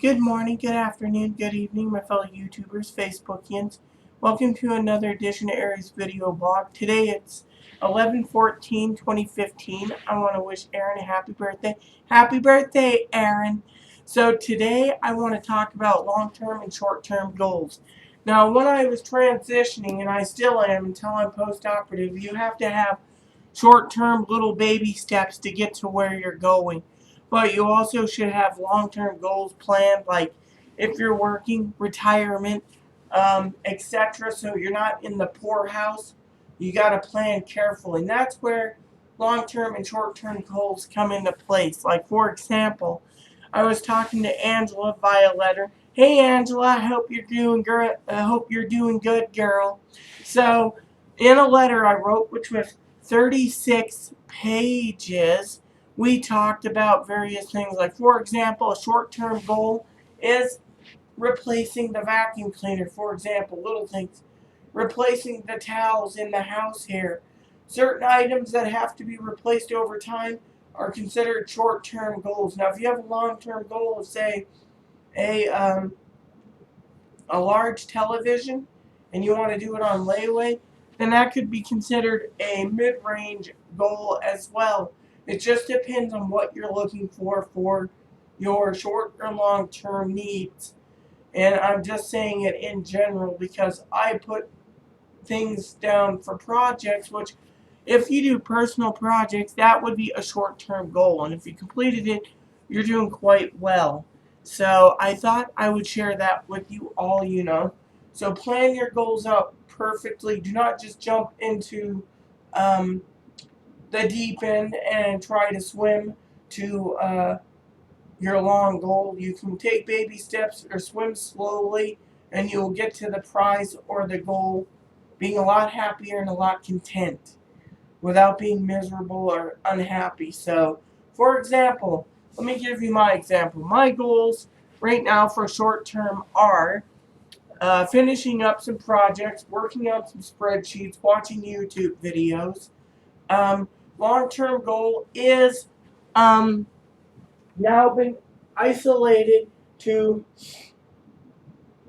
Good morning, good afternoon, good evening, my fellow YouTubers, Facebookians. Welcome to another edition of Aries Video Blog. Today it's 11/14/2015. I want to wish Aaron a happy birthday. Happy birthday, Aaron! So today I want to talk about long-term and short-term goals. Now, when I was transitioning, and I still am until I'm post-operative, you have to have short-term little baby steps to get to where you're going. But you also should have long-term goals planned, like if you're working, retirement, etc. So you're not in the poorhouse. You got to plan carefully. And that's where long-term and short-term goals come into place. Like, for example, I was talking to Angela via letter. Hey, Angela, I hope you're doing good. I hope you're doing good, girl. So, in a letter I wrote, which was 36 pages, we talked about various things. Like, for example, a short-term goal is replacing the vacuum cleaner. For example, little things. Replacing the towels in the house here. Certain items that have to be replaced over time are considered short-term goals. Now, if you have a long-term goal of, say, a large television, and you want to do it on layaway, then that could be considered a mid-range goal as well. It just depends on what you're looking for your short or long-term needs. And I'm just saying it in general because I put things down for projects, which if you do personal projects, that would be a short-term goal. And if you completed it, you're doing quite well. So I thought I would share that with you all. So plan your goals out perfectly. Do not just jump into the deep end and try to swim to your long goal. You can take baby steps or swim slowly, and you'll get to the prize or the goal being a lot happier and a lot content without being miserable or unhappy. So, for example, let me give you my example. My goals right now for short term are finishing up some projects, working on some spreadsheets, watching YouTube videos. Long-term goal is now been isolated to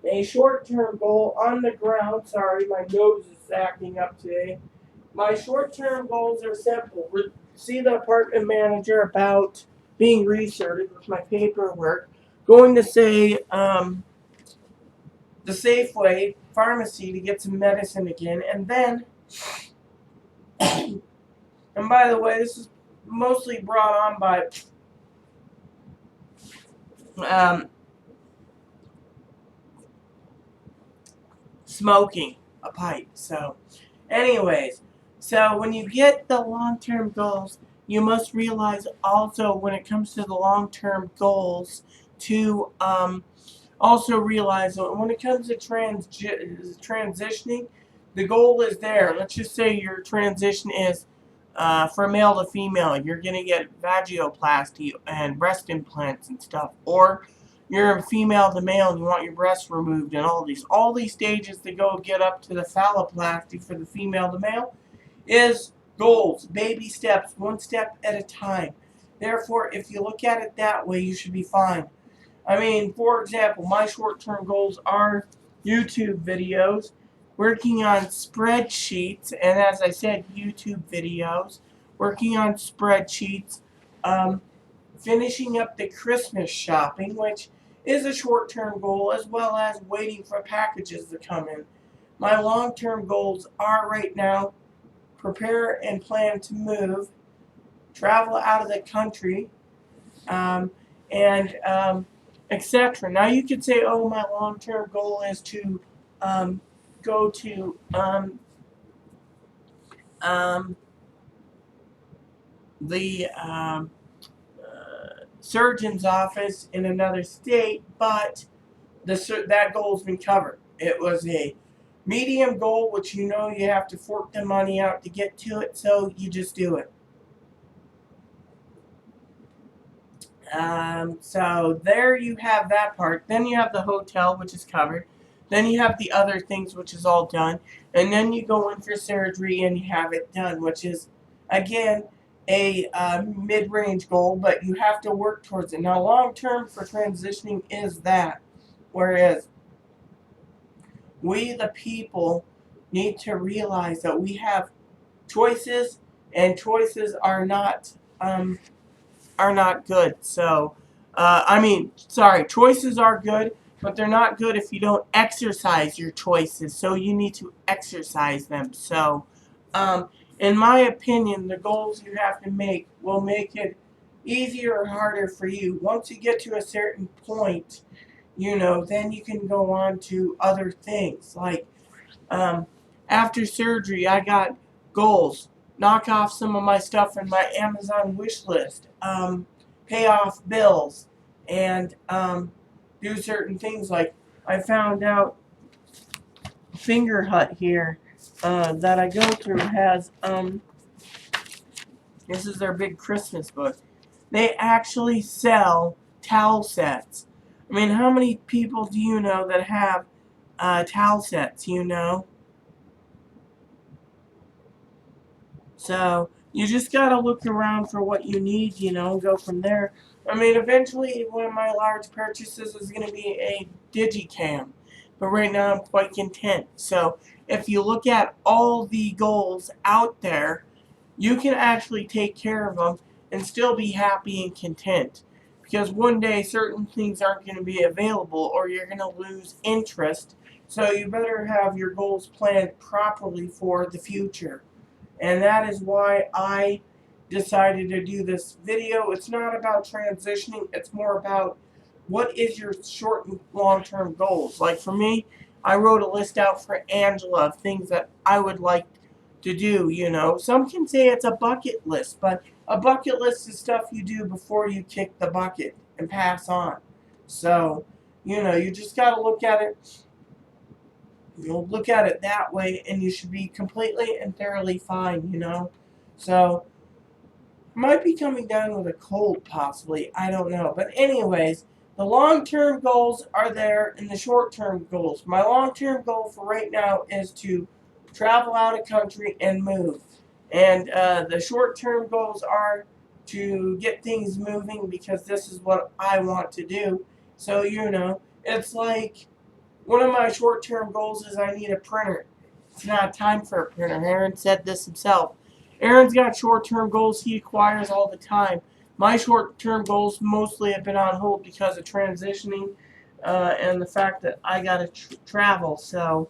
a short-term goal on the ground. Sorry, my nose is acting up today. My short-term goals are simple. See the apartment manager about being restarted with my paperwork. Going to say the Safeway pharmacy to get some medicine again, and then, and by the way, this is mostly brought on by smoking a pipe. So, anyways, so when you get the long-term goals, you must realize also when it comes to the long-term goals to also realize that when it comes to transitioning, the goal is there. Let's just say your transition is from male to female. You're going to get vaginoplasty and breast implants and stuff. Or you're a female to male and you want your breasts removed and all these stages to go get up to the phalloplasty for the female to male is goals, baby steps, one step at a time. Therefore, if you look at it that way, you should be fine. I mean, for example, my short-term goals are YouTube videos, working on spreadsheets, and as I said, YouTube videos, working on spreadsheets, um, finishing up the Christmas shopping, which is a short-term goal, as well as waiting for packages to come in. My long-term goals are right now prepare and plan to move, travel out of the country, and etc. Now you could say, oh, my long-term goal is to go to the surgeon's office in another state, but that goal's been covered. It was a medium goal, which you have to fork the money out to get to it, so you just do it. So there you have that part. Then you have the hotel, which is covered. Then you have the other things, which is all done. And then you go in for surgery and you have it done, which is, again, a mid-range goal, but you have to work towards it. Now, long-term for transitioning is that, whereas we, the people, need to realize that we have choices, and choices are not good. So, choices are good, but they're not good if you don't exercise your choices. So you need to exercise them. So, in my opinion, the goals you have to make will make it easier or harder for you. Once you get to a certain point, then you can go on to other things. Like, after surgery, I got goals. Knock off some of my stuff in my Amazon wish list. Pay off bills. And do certain things. Like, I found out Finger Hut here that I go through has, this is their big Christmas book. They actually sell towel sets. I mean, how many people do you know that have towel sets, So, you just gotta look around for what you need, and go from there. I mean, eventually, one of my large purchases is going to be a Digicam. But right now, I'm quite content. So, if you look at all the goals out there, you can actually take care of them and still be happy and content. Because one day, certain things aren't going to be available, or you're going to lose interest. So, you better have your goals planned properly for the future. And that is why I decided to do this video. It's not about transitioning. It's more about what is your short and long-term goals. Like for me, I wrote a list out for Angela of things that I would like to do, Some can say it's a bucket list, but a bucket list is stuff you do before you kick the bucket and pass on. So, you just got to look at it. You'll look at it that way, and you should be completely and thoroughly fine, So, might be coming down with a cold, possibly. I don't know. But anyways, the long-term goals are there, and the short-term goals. My long-term goal for right now is to travel out of country and move. And the short-term goals are to get things moving because this is what I want to do. So, it's like one of my short-term goals is I need a printer. It's not time for a printer. Aaron said this himself. Aaron's got short-term goals he acquires all the time. My short-term goals mostly have been on hold because of transitioning and the fact that I got to travel. So,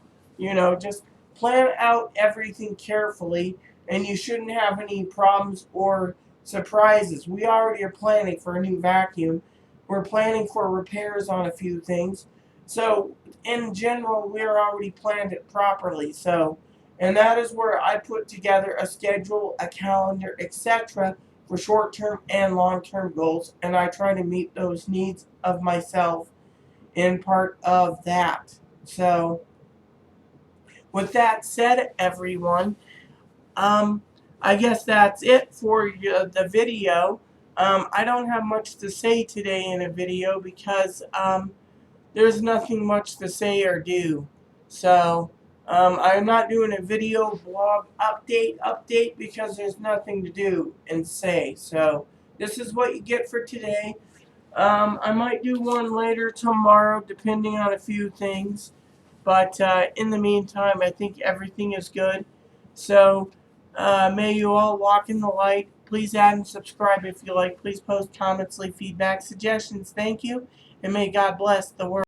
just plan out everything carefully, and you shouldn't have any problems or surprises. We already are planning for a new vacuum. We're planning for repairs on a few things. So, in general, we're already planned it properly. So, and that is where I put together a schedule, a calendar, etc. for short-term and long-term goals, and I try to meet those needs of myself in part of that. So, with that said, everyone, I guess that's it for the video. I don't have much to say today in a video because there's nothing much to say or do. So, I'm not doing a video blog update because there's nothing to do and say. So, this is what you get for today. I might do one later tomorrow, depending on a few things. But in the meantime, I think everything is good. So, may you all walk in the light. Please add and subscribe if you like. Please post comments, leave feedback, suggestions. Thank you. And may God bless the world.